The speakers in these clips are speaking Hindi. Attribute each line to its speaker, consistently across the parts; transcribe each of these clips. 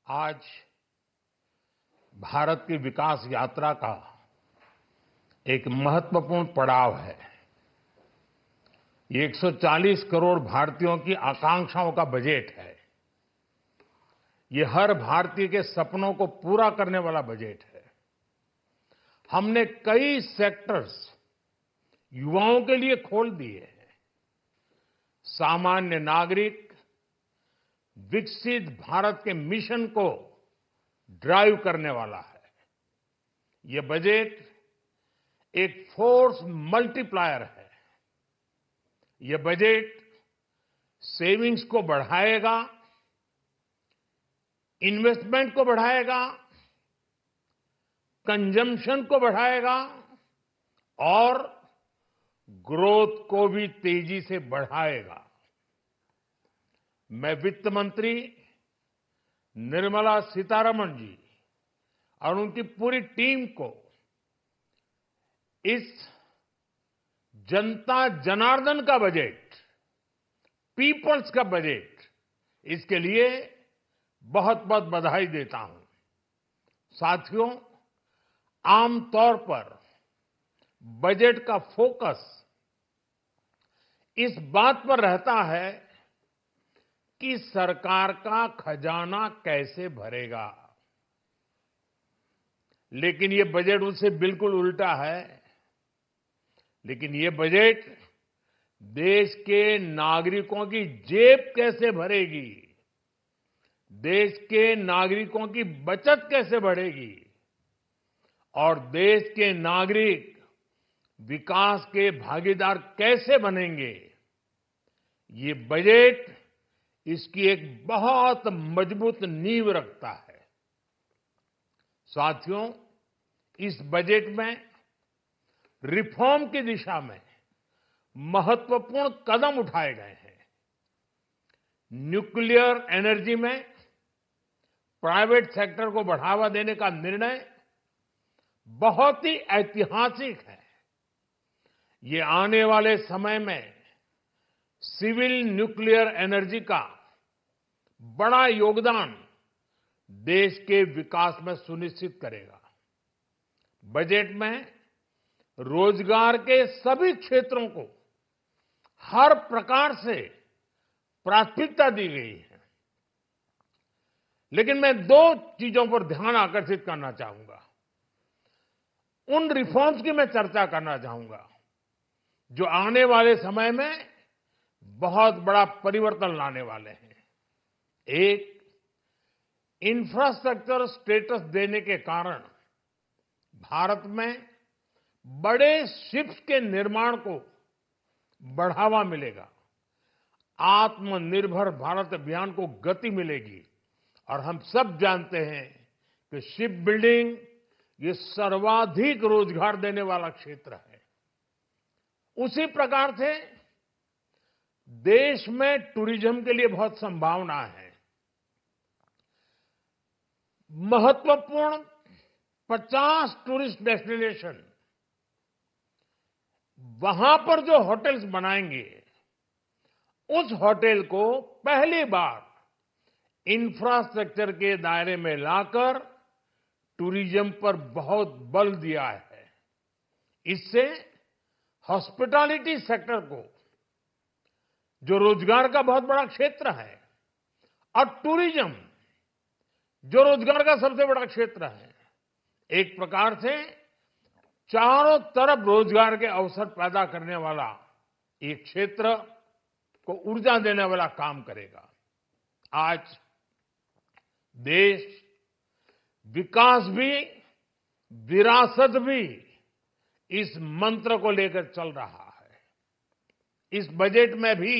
Speaker 1: आज भारत की विकास यात्रा का एक महत्वपूर्ण पड़ाव है। ये 140 करोड़ भारतीयों की आकांक्षाओं का बजट है। ये हर भारतीय के सपनों को पूरा करने वाला बजट है। हमने कई सेक्टर्स युवाओं के लिए खोल दिए हैं। सामान्य नागरिक विकसित भारत के मिशन को ड्राइव करने वाला है। ये बजट एक फोर्स मल्टीप्लायर है। ये बजट सेविंग्स को बढ़ाएगा, इन्वेस्टमेंट को बढ़ाएगा, कंजम्पशन को बढ़ाएगा और ग्रोथ को भी तेजी से बढ़ाएगा। मैं वित्त मंत्री निर्मला सीतारमण जी और उनकी पूरी टीम को इस जनता जनार्दन का बजट, पीपल्स का बजट, इसके लिए बहुत बहुत बधाई देता हूं। साथियों, आमतौर पर बजट का फोकस इस बात पर रहता है कि सरकार का खजाना कैसे भरेगा, लेकिन ये बजट उससे बिल्कुल उल्टा है। लेकिन ये बजट देश के नागरिकों की जेब कैसे भरेगी, देश के नागरिकों की बचत कैसे बढ़ेगी और देश के नागरिक विकास के भागीदार कैसे बनेंगे, ये बजट इसकी एक बहुत मजबूत नींव रखता है। साथियों, इस बजट में रिफॉर्म की दिशा में महत्वपूर्ण कदम उठाए गए हैं। न्यूक्लियर एनर्जी में प्राइवेट सेक्टर को बढ़ावा देने का निर्णय बहुत ही ऐतिहासिक है। ये आने वाले समय में सिविल न्यूक्लियर एनर्जी का बड़ा योगदान देश के विकास में सुनिश्चित करेगा। बजट में रोजगार के सभी क्षेत्रों को हर प्रकार से प्राथमिकता दी गई है। लेकिन मैं दो चीजों पर ध्यान आकर्षित करना चाहूंगा। उन रिफॉर्म्स की मैं चर्चा करना चाहूंगा जो आने वाले समय में बहुत बड़ा परिवर्तन लाने वाले हैं। एक, इंफ्रास्ट्रक्चर स्टेटस देने के कारण भारत में बड़े शिप्स के निर्माण को बढ़ावा मिलेगा। आत्मनिर्भर भारत अभियान को गति मिलेगी और हम सब जानते हैं कि शिप बिल्डिंग ये सर्वाधिक रोजगार देने वाला क्षेत्र है। उसी प्रकार से देश में टूरिज्म के लिए बहुत संभावना है। महत्वपूर्ण 50 टूरिस्ट डेस्टिनेशन, वहां पर जो होटल्स बनाएंगे, उस होटल को पहली बार इंफ्रास्ट्रक्चर के दायरे में लाकर टूरिज्म पर बहुत बल दिया है। इससे हॉस्पिटैलिटी सेक्टर को, जो रोजगार का बहुत बड़ा क्षेत्र है, और टूरिज्म जो रोजगार का सबसे बड़ा क्षेत्र है, एक प्रकार से चारों तरफ रोजगार के अवसर पैदा करने वाला एक क्षेत्र को ऊर्जा देने वाला काम करेगा। आज देश विकास भी, विरासत भी, इस मंत्र को लेकर चल रहा है। इस बजट में भी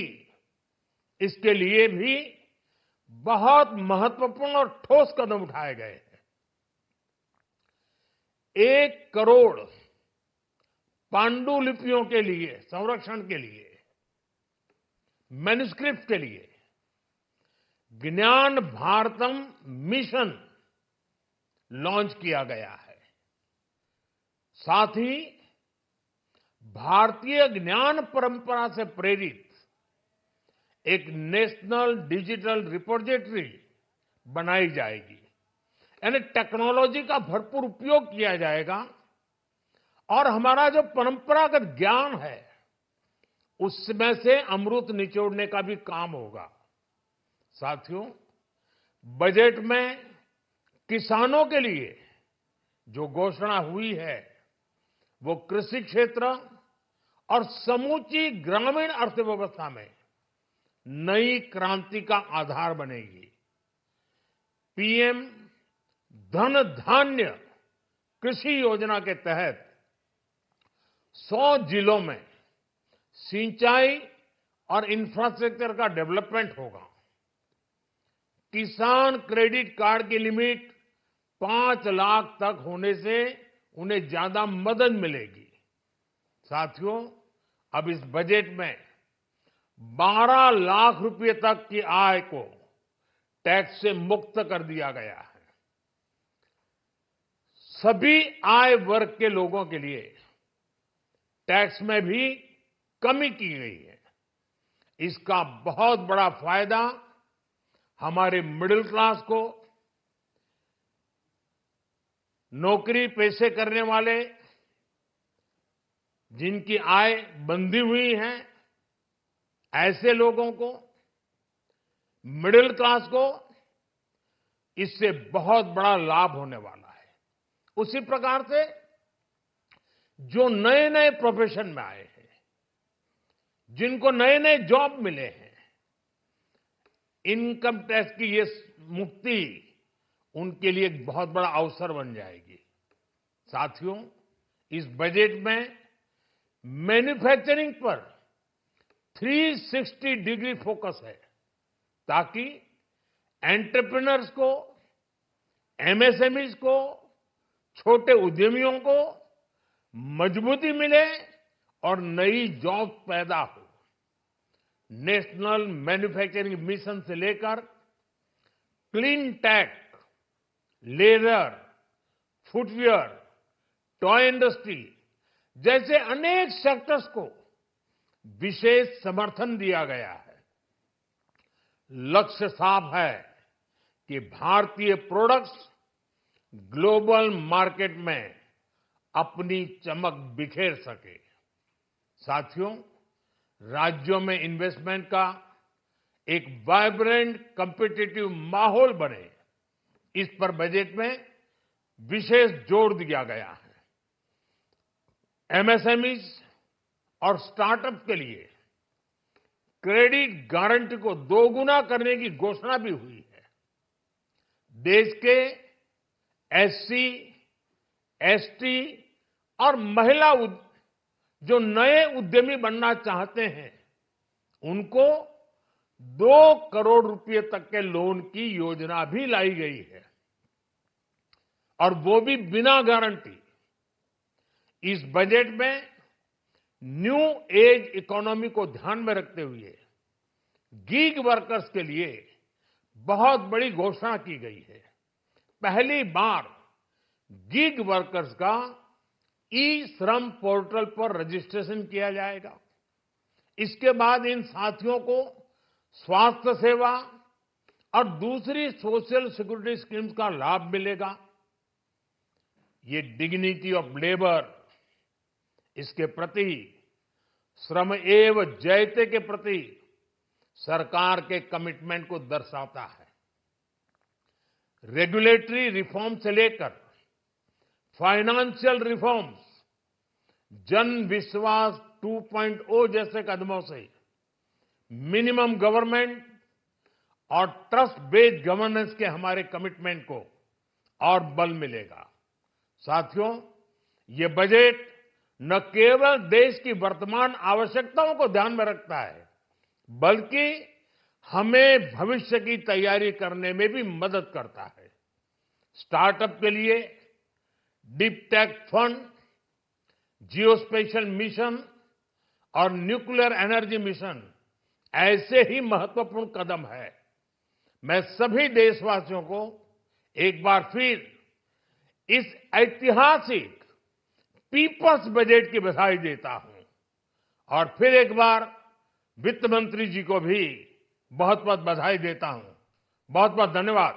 Speaker 1: इसके लिए भी बहुत महत्वपूर्ण और ठोस कदम उठाए गए हैं। 1 करोड़ पांडुलिपियों के लिए, संरक्षण के लिए, मैन्युस्क्रिप्ट के लिए ज्ञान भारतम मिशन लॉन्च किया गया है। साथ ही भारतीय ज्ञान परंपरा से प्रेरित एक नेशनल डिजिटल रिपोजिटरी बनाई जाएगी, यानी टेक्नोलॉजी का भरपूर उपयोग किया जाएगा और हमारा जो परंपरागत ज्ञान है उसमें से अमृत निचोड़ने का भी काम होगा। साथियों, बजट में किसानों के लिए जो घोषणा हुई है वो कृषि क्षेत्र और समूची ग्रामीण अर्थव्यवस्था में नई क्रांति का आधार बनेगी। पीएम धन धान्य कृषि योजना के तहत 100 जिलों में सिंचाई और इंफ्रास्ट्रक्चर का डेवलपमेंट होगा। किसान क्रेडिट कार्ड की लिमिट 5 लाख तक होने से उन्हें ज्यादा मदद मिलेगी। साथियों, अब इस बजट में 12 लाख रुपए तक की आय को टैक्स से मुक्त कर दिया गया है। सभी आय वर्ग के लोगों के लिए टैक्स में भी कमी की गई है। इसका बहुत बड़ा फायदा हमारे मिडिल क्लास को, नौकरी पेशे करने वाले जिनकी आय बंधी हुई है ऐसे लोगों को, मिडिल क्लास को इससे बहुत बड़ा लाभ होने वाला है। उसी प्रकार से जो नए नए प्रोफेशन में आए हैं, जिनको नए नए जॉब मिले हैं, इनकम टैक्स की ये मुक्ति उनके लिए एक बहुत बड़ा अवसर बन जाएगी। साथियों, इस बजट में मैन्युफैक्चरिंग पर 360 डिग्री फोकस है ताकि एंटरप्रेन्योर्स को, एमएसएमईज को, छोटे उद्यमियों को मजबूती मिले और नई जॉब पैदा हो। नेशनल मैन्युफैक्चरिंग मिशन से लेकर clean tech, leather, footwear, toy industry जैसे अनेक सेक्टर्स को विशेष समर्थन दिया गया है। लक्ष्य साफ है कि भारतीय प्रोडक्ट्स ग्लोबल मार्केट में अपनी चमक बिखेर सके। साथियों, राज्यों में इन्वेस्टमेंट का एक वाइब्रेंट कॉम्पिटिटिव माहौल बने, इस पर बजट में विशेष जोर दिया गया है। एमएसएमईज और स्टार्टअप के लिए क्रेडिट गारंटी को दोगुना करने की घोषणा भी हुई है। देश के एससी, एसटी और महिला जो नए उद्यमी बनना चाहते हैं उनको 2 करोड़ रुपए तक के लोन की योजना भी लाई गई है और वो भी बिना गारंटी। इस बजट में न्यू एज इकोनॉमी को ध्यान में रखते हुए गीग वर्कर्स के लिए बहुत बड़ी घोषणा की गई है। पहली बार गीग वर्कर्स का ई श्रम पोर्टल पर रजिस्ट्रेशन किया जाएगा। इसके बाद इन साथियों को स्वास्थ्य सेवा और दूसरी सोशल सिक्योरिटी स्कीम्स का लाभ मिलेगा। ये डिग्निटी ऑफ लेबर, इसके प्रति, श्रम एव जयते के प्रति सरकार के कमिटमेंट को दर्शाता है। रेगुलेटरी रिफॉर्म से लेकर फाइनेंशियल रिफॉर्म्स, जन विश्वास 2.0 जैसे कदमों से मिनिमम गवर्नमेंट और ट्रस्ट बेस्ड गवर्नेंस के हमारे कमिटमेंट को और बल मिलेगा। साथियों, ये बजट न केवल देश की वर्तमान आवश्यकताओं को ध्यान में रखता है, बल्कि हमें भविष्य की तैयारी करने में भी मदद करता है। स्टार्टअप के लिए deep tech fund, geospatial mission और न्यूक्लियर एनर्जी मिशन ऐसे ही महत्वपूर्ण कदम है। मैं सभी देशवासियों को एक बार फिर इस ऐतिहासिक पीपल्स बजट की बधाई देता हूं और फिर एक बार वित्त मंत्री जी को भी बहुत बहुत बधाई देता हूं। बहुत बहुत धन्यवाद।